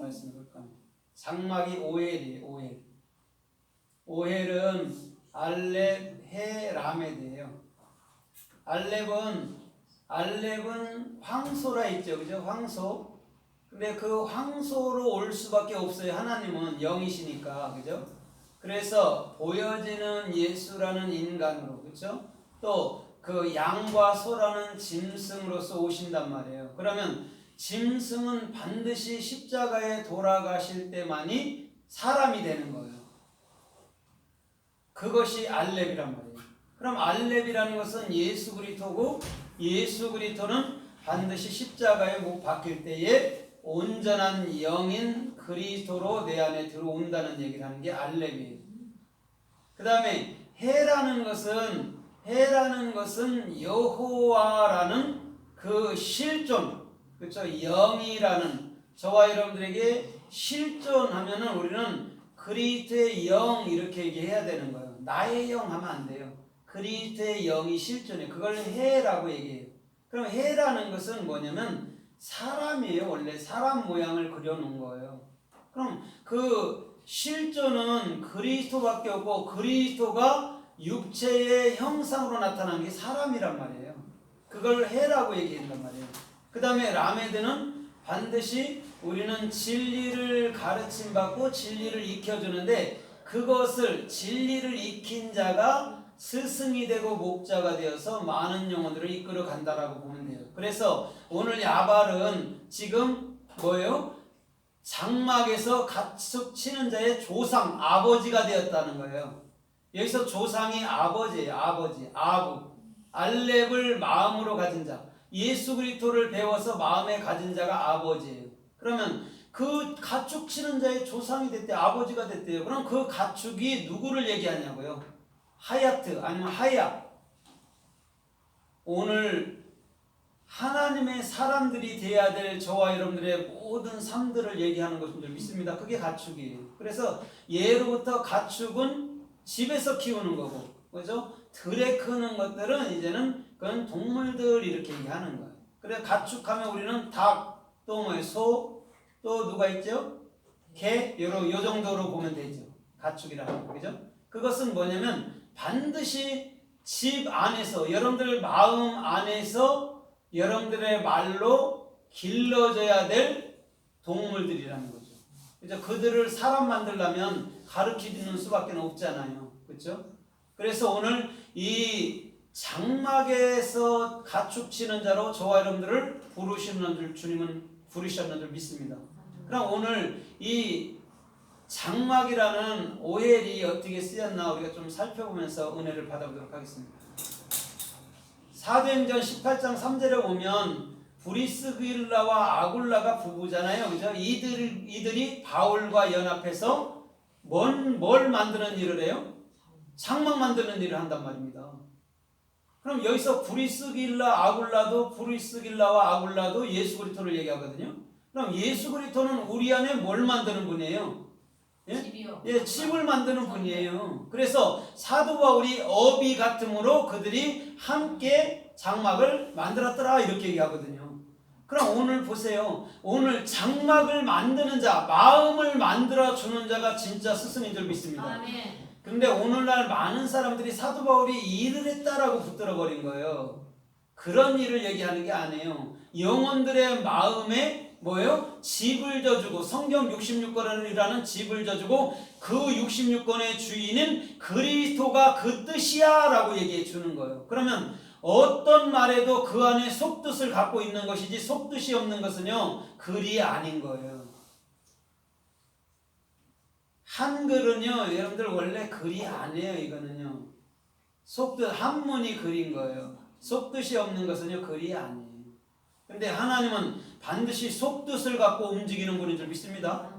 말씀을 볼까 합니다. 장막이 오헬이에요. 오헬. 오헬은 알렙, 해, 라메드예요. 알렙은 황소라 있죠, 그죠? 황소. 근데 그 황소로 올 수밖에 없어요. 하나님은 영이시니까, 그죠? 그래서 보여지는 예수라는 인간으로, 그죠? 또 그 양과 소라는 짐승으로서 오신단 말이에요. 그러면 짐승은 반드시 십자가에 돌아가실 때만이 사람이 되는 거예요. 그것이 알렙이란 말이에요. 그럼 알렙이라는 것은 예수 그리스도고, 예수 그리스도는 반드시 십자가에 못 박힐 때에 온전한 영인 그리스도로 내 안에 들어온다는 얘기를 하는 게 알렙이에요. 그 다음에 해라는 것은 여호와라는 그 실존, 그렇죠? 영이라는, 저와 여러분들에게 실존하면은 우리는 그리스도의 영 이렇게 얘기해야 되는 거예요. 나의 영 하면 안 돼요. 그리스도의 영이 실존해. 그걸 해라고 얘기해요. 그럼 해라는 것은 뭐냐면 사람이에요. 원래 사람 모양을 그려놓은 거예요. 그럼 그 실존은 그리스도밖에 없고, 그리스도가 육체의 형상으로 나타난 게 사람이란 말이에요. 그걸 해라고 얘기한단 말이에요. 그 다음에 라메드는 반드시 우리는 진리를 가르침 받고 진리를 익혀주는데, 그것을 진리를 익힌 자가 스승이 되고 목자가 되어서 많은 영혼들을 이끌어 간다라고 보면 돼요. 그래서 오늘 야발은 지금 뭐예요? 장막에서 가축 치는 자의 조상, 아버지가 되었다는 거예요. 여기서 조상이 아버지예요. 아부. 알렙을 마음으로 가진 자, 예수 그리스도를 배워서 마음에 가진 자가 아버지예요. 그러면 그 가축 치는 자의 조상이 됐대요. 아버지가 됐대요. 그럼 그 가축이 누구를 얘기하냐고요? 하야트 아니면 하야. 오늘 하나님의 사람들이 돼야 될 저와 여러분들의 모든 삶들을 얘기하는 것인 줄 믿습니다. 그게 가축이에요. 그래서 예로부터 가축은 집에서 키우는 거고, 그죠? 들에 크는 것들은 이제는 그건 동물들 이렇게 얘기하는 거예요. 그래서 가축하면 우리는 닭, 또 뭐예요? 소, 또 누가 있죠? 개, 요 정도로 보면 되죠. 가축이라는 거, 그죠? 그것은 뭐냐면 반드시 집 안에서, 여러분들 마음 안에서 여러분들의 말로 길러져야 될 동물들이라는 거죠. 그죠? 그들을 사람 만들려면 가르치는 수밖에 없잖아요. 그렇죠? 그래서 오늘 이 장막에서 가축 치는 자로 저와 여러분들을 부르시는 줄, 주님은 부르셨는 줄 믿습니다. 그럼 오늘 이 장막이라는 오헬이 어떻게 쓰였나 우리가 좀 살펴보면서 은혜를 받아보도록 하겠습니다. 사도행전 18장 3절에 보면 브리스길라와 아굴라가 부부잖아요. 그죠? 이들이 바울과 연합해서 뭘 만드는 일을 해요? 장막 만드는 일을 한단 말입니다. 그럼 여기서 브리스길라와 아굴라도 예수 그리스도를 얘기하거든요. 그럼 예수 그리스도는 우리 안에 뭘 만드는 분이에요? 집이요. 예, 집을 만드는 분이에요. 그래서 사도 바울이 어비 같음으로 그들이 함께 장막을 만들었더라 이렇게 얘기하거든요. 그럼 오늘 보세요. 오늘 장막을 만드는 자, 마음을 만들어 주는 자가 진짜 스승인 줄 믿습니다. 아멘. 근데 오늘날 많은 사람들이 사도 바울이 일을 했다라고 붙들어 버린 거예요. 그런 일을 얘기하는 게 아니에요. 영혼들의 마음에 뭐예요? 집을 져주고, 성경 66권이라는 집을 져주고, 그 66권의 주인은 그리스도가 그 뜻이야 라고 얘기해 주는 거예요. 그러면 어떤 말에도 그 안에 속뜻을 갖고 있는 것이지 속뜻이 없는 것은요 글이 아닌 거예요. 한글은요 여러분들 원래 글이 아니에요. 이거는요 속뜻, 한문이 글인 거예요. 속뜻이 없는 것은요 글이 아니에요. 근데 하나님은 반드시 속뜻을 갖고 움직이는 분인 줄 믿습니다.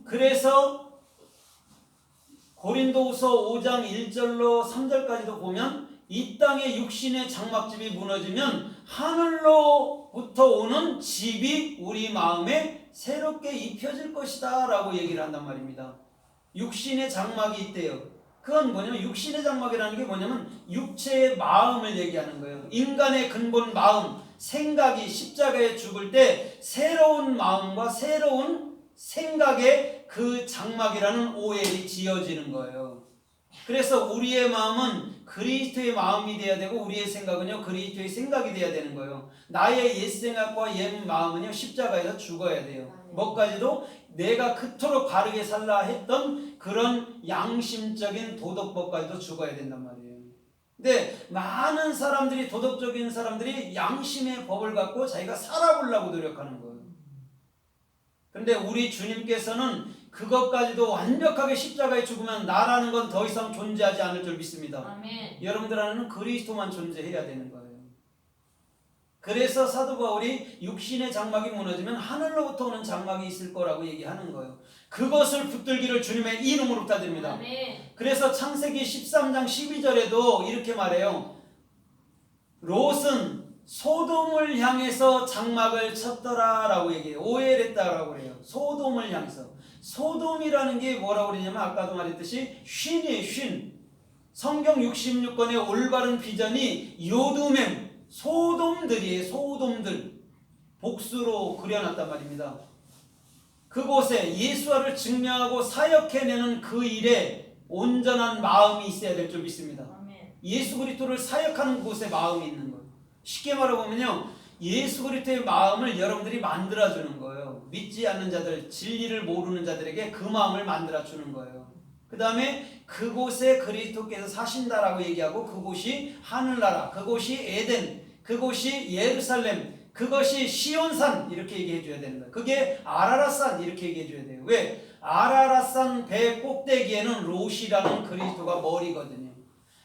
그래서 고린도후서 5장 1절로 3절까지도 보면 이 땅의 육신의 장막집이 무너지면 하늘로부터 오는 집이 우리 마음에 새롭게 입혀질 것이다 라고 얘기를 한단 말입니다. 육신의 장막이 있대요. 그건 뭐냐면 육신의 장막이라는 게 뭐냐면 육체의 마음을 얘기하는 거예요. 인간의 근본 마음, 생각이 십자가에 죽을 때 새로운 마음과 새로운 생각의 그 장막이라는 오엘이 지어지는 거예요. 그래서 우리의 마음은 그리스도의 마음이 돼야 되고 우리의 생각은요 그리스도의 생각이 돼야 되는 거예요. 나의 옛 생각과 옛 마음은요 십자가에서 죽어야 돼요. 뭐까지도 내가 그토록 바르게 살라 했던 그런 양심적인 도덕법까지도 죽어야 된단 말이에요. 근데 많은 사람들이 도덕적인 사람들이 양심의 법을 갖고 자기가 살아보려고 노력하는 거예요. 근데 우리 주님께서는 그것까지도 완벽하게 십자가에 죽으면 나라는 건 더 이상 존재하지 않을 줄 믿습니다. 아멘. 여러분들 안에는 그리스도만 존재해야 되는 거예요. 그래서 사도 바울이 육신의 장막이 무너지면 하늘로부터 오는 장막이 있을 거라고 얘기하는 거예요. 그것을 붙들기를 주님의 이름으로 부탁드립니다. 아멘. 그래서 창세기 13장 12절에도 이렇게 말해요. 롯은 소돔을 향해서 장막을 쳤더라 라고 얘기해요. 오엘했다라고 그래요. 소돔을 향해서. 소돔이라는 게 뭐라고 그러냐면 아까도 말했듯이 쉰이에요. 쉰. 성경 66권의 올바른 비전이 요두맹 소돔들이에요. 소돔들. 복수로 그려놨단 말입니다. 그곳에 예수와를 증명하고 사역해내는 그 일에 온전한 마음이 있어야 될 줄 믿습니다. 아멘. 예수 그리스도를 사역하는 곳에 마음이 있는 거예요. 쉽게 말해보면요 예수 그리스도의 마음을 여러분들이 만들어주는 거예요. 믿지 않는 자들, 진리를 모르는 자들에게 그 마음을 만들어주는 거예요. 그 다음에 그곳에 그리스도께서 사신다라고 얘기하고 그곳이 하늘나라, 그곳이 에덴, 그곳이 예루살렘, 그것이 시온산 이렇게 얘기해 줘야 되는 거예요. 그게 아라랏산 이렇게 얘기해 줘야 돼요. 왜? 아라랏산 배 꼭대기에는 롯이라는 그리스도가 머리거든요.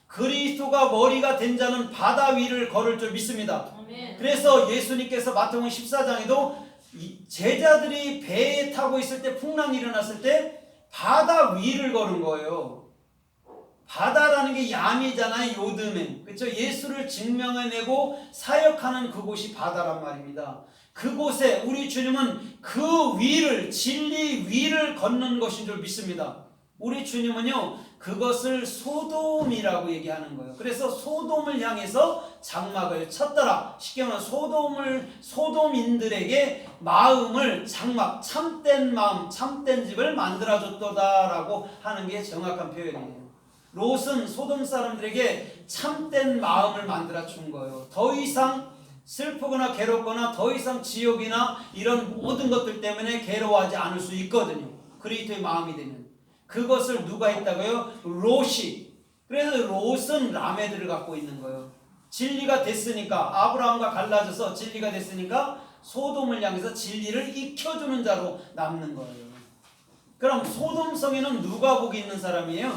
그리스도가 머리가 된 자는 바다 위를 걸을 줄 믿습니다. 아멘. 그래서 예수님께서 마태복음 14장에도 제자들이 배에 타고 있을 때 풍랑이 일어났을 때 바다 위를 걸은 거예요. 바다라는 게 얌이잖아요. 요드맨. 그렇죠? 예수를 증명해내고 사역하는 그곳이 바다란 말입니다. 그곳에 우리 주님은 그 위를 진리 위를 걷는 것인 줄 믿습니다. 우리 주님은요 그것을 소돔이라고 얘기하는 거예요. 그래서 소돔을 향해서 장막을 쳤더라. 쉽게 말하면 소돔인들에게 마음을 장막, 참된 마음, 참된 집을 만들어줬다라고 하는 게 정확한 표현이에요. 롯은 소돔 사람들에게 참된 마음을 만들어 준 거예요. 더 이상 슬프거나 괴롭거나 더 이상 지옥이나 이런 모든 것들 때문에 괴로워하지 않을 수 있거든요. 그리스도의 마음이 되면. 그것을 누가 했다고요? 롯이. 그래서 롯은 라메드를 갖고 있는 거예요. 진리가 됐으니까 아브라함과 갈라져서 진리가 됐으니까 소돔을 향해서 진리를 익혀주는 자로 남는 거예요. 그럼 소돔성에는 누가 복 있는 사람이에요?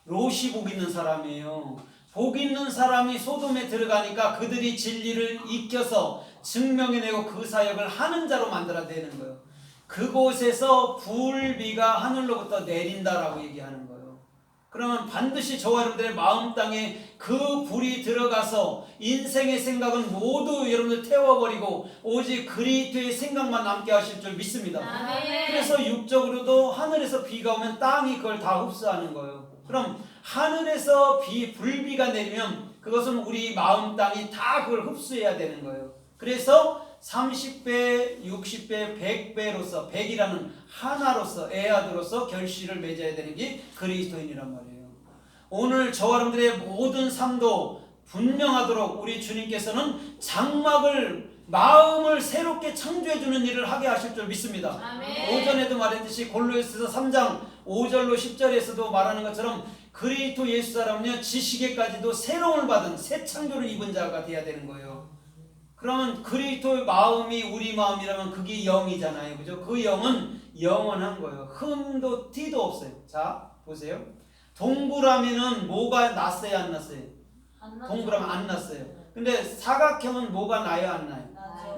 롯이 복 있는 사람이에요. 복 있는 사람이 소돔에 들어가니까 그들이 진리를 익혀서 증명해내고 그 사역을 하는 자로 만들어내는 거예요. 그곳에서 불비가 하늘로부터 내린다라고 얘기하는 거예요. 그러면 반드시 저와 여러분들의 마음 땅에 그 불이 들어가서 인생의 생각은 모두 여러분들 태워버리고 오직 그리스도의 생각만 남게 하실 줄 믿습니다. 아멘. 그래서 육적으로도 하늘에서 비가 오면 땅이 그걸 다 흡수하는 거예요. 그럼 하늘에서 불비가 내리면 그것은 우리 마음 땅이 다 그걸 흡수해야 되는 거예요. 그래서 30배, 60배, 100배로서 100이라는 하나로서 에아드로서 결실을 맺어야 되는 게 그리스도인이란 말이에요. 오늘 저와 여러분들의 모든 삶도 분명하도록 우리 주님께서는 장막을 마음을 새롭게 창조해주는 일을 하게 하실 줄 믿습니다. 아멘. 오전에도 말했듯이 골로새서 3장 5절로 10절에서도 말하는 것처럼 그리스도 예수 사람은요 지식에까지도 새로움을 받은 새 창조를 입은 자가 돼야 되는 거예요. 그러면 그리스도의 마음이 우리 마음이라면 그게 영이잖아요. 그죠? 그 영은 영원한 거예요. 흠도 티도 없어요. 자, 보세요. 동그라미는 뭐가 났어요? 안 났어요? 동그라미 안 났어요. 근데 사각형은 뭐가 나요? 안 나요?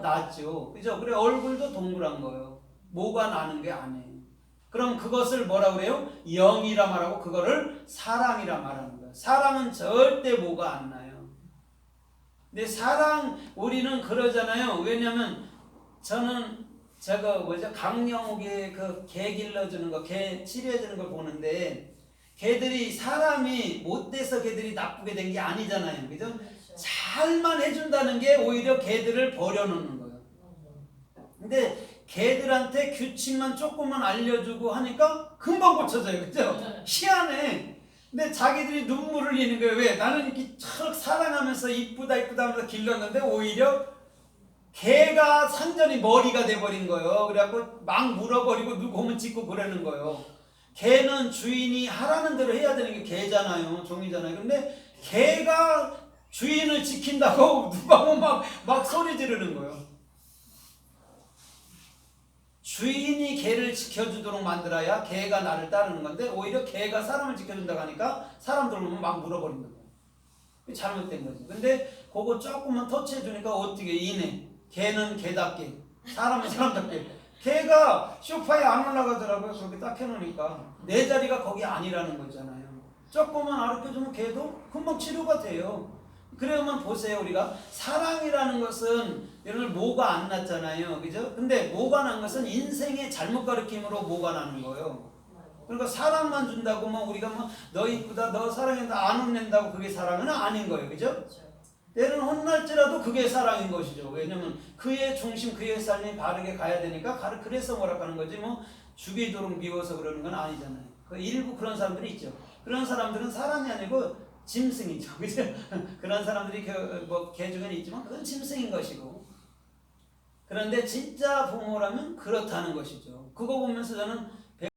났죠. 그죠? 그래 얼굴도 동그란 거예요. 뭐가 나는 게 아니에요. 그럼 그것을 뭐라 그래요? 영이라 말하고 그거를 사랑이라 말하는 거예요. 사랑은 절대 뭐가 안 나요. 근데 사랑 우리는 그러잖아요. 왜냐면 저는 강영욱의 그 개 길러주는 거, 개 치료해주는 걸 보는데 개들이 사람이 못돼서 개들이 나쁘게 된 게 아니잖아요. 그죠? 잘만 해준다는 게 오히려 개들을 버려놓는 거예요. 근데 개들한테 규칙만 조금만 알려주고 하니까 금방 고쳐져요. 그죠? 희한해. 근데 자기들이 눈물을 흘리는 거예요. 왜? 나는 이렇게 척 사랑하면서 이쁘다 하면서 길렀는데 오히려 개가 산전이 머리가 돼버린 거예요. 그래갖고 막 물어버리고 누구 오면 짖고 그러는 거예요. 개는 주인이 하라는 대로 해야 되는 게 개잖아요. 종이잖아요. 근데 개가 주인을 지킨다고 누가 오면 막 소리 지르는 거예요. 주인이 개를 지켜주도록 만들어야 개가 나를 따르는 건데 오히려 개가 사람을 지켜준다고 하니까 사람들 오면 막 물어버린다고. 잘못된 거지. 근데 그거 조금만 터치해주니까 어떻게 이내. 개는 개답게, 사람은 사람답게. 개가 소파에 안 올라가더라고요. 그렇게 딱 해놓으니까. 내 자리가 거기 아니라는 거잖아요. 조금만 아르켜주면 개도 금방 치료가 돼요. 그러면 보세요. 우리가 사랑이라는 것은 여러분 모가 안 났잖아요. 그죠? 근데 모가 난 것은 인생의 잘못 가르침으로 모가 나는 거예요. 그러니까 사랑만 준다고 뭐 우리가 뭐 너 이쁘다 너 사랑한다 안 혼낸다고 그게 사랑은 아닌 거예요. 그죠? 때로는 혼날지라도 그게 사랑인 것이죠. 왜냐면 그의 중심 그의 삶이 바르게 가야 되니까 그래서 뭐라 하는 거지 뭐 죽이도록 미워서 그러는 건 아니잖아요. 그 일부 그런 사람들이 있죠. 그런 사람들은 사랑이 아니고 짐승이죠. 그죠? 그런 사람들이 뭐 개 중에는 있지만 그건 짐승인 것이고. 그런데 진짜 부모라면 그렇다는 것이죠. 그거 보면서 저는